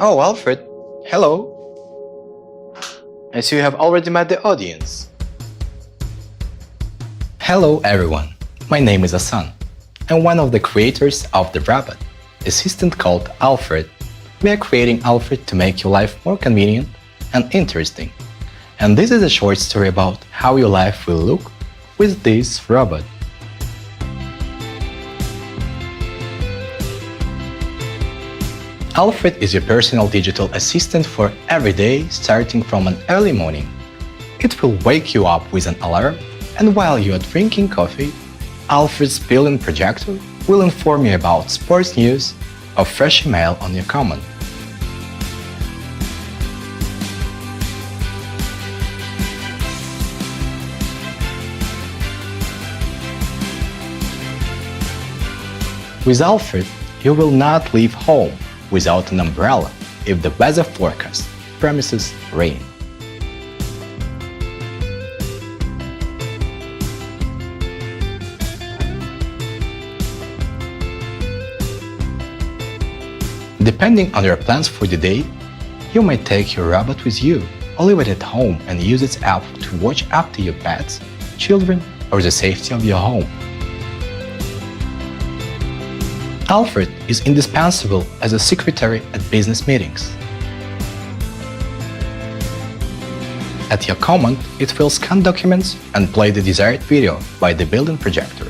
Oh, Alfred, hello. I see you have already met the audience. Hello everyone, my name is Hassan. I'm one of the creators of the robot assistant called Alfred. We are creating Alfred to make your life more convenient and interesting. And this is a short story about how your life will look with this robot. Alfred is your personal digital assistant for every day starting from an early morning. It will wake you up with an alarm, and while you are drinking coffee, Alfred's built-in projector will inform you about sports news or fresh email on your command. With Alfred, you will not leave home without an umbrella if the weather forecast promises rain. Depending on your plans for the day, you might take your robot with you or leave it at home and use its app to watch after your pets, children, or the safety of your home. Alfred is indispensable as a secretary at business meetings. At your command, it will scan documents and play the desired video by the built-in projector.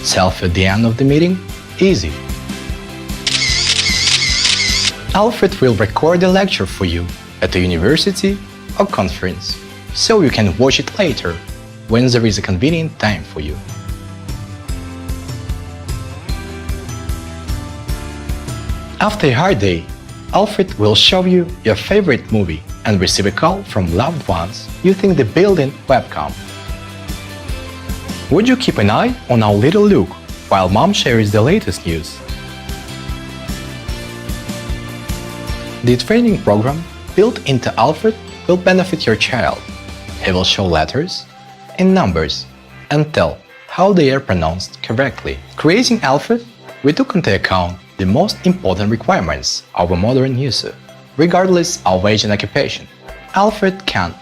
Selfie at the end of the meeting? Easy. Alfred will record a lecture for you at a university or conference, so you can watch it later when there is a convenient time for you. After a hard day, Alfred will show you your favorite movie and receive a call from loved ones using the built-in webcam. Would you keep an eye on our little Luke while mom shares the latest news? The training program built into Alfred will benefit your child. He will show letters and numbers and tell how they are pronounced correctly. Creating Alfred, we took into account the most important requirements of a modern user, regardless of age and occupation. Alfred can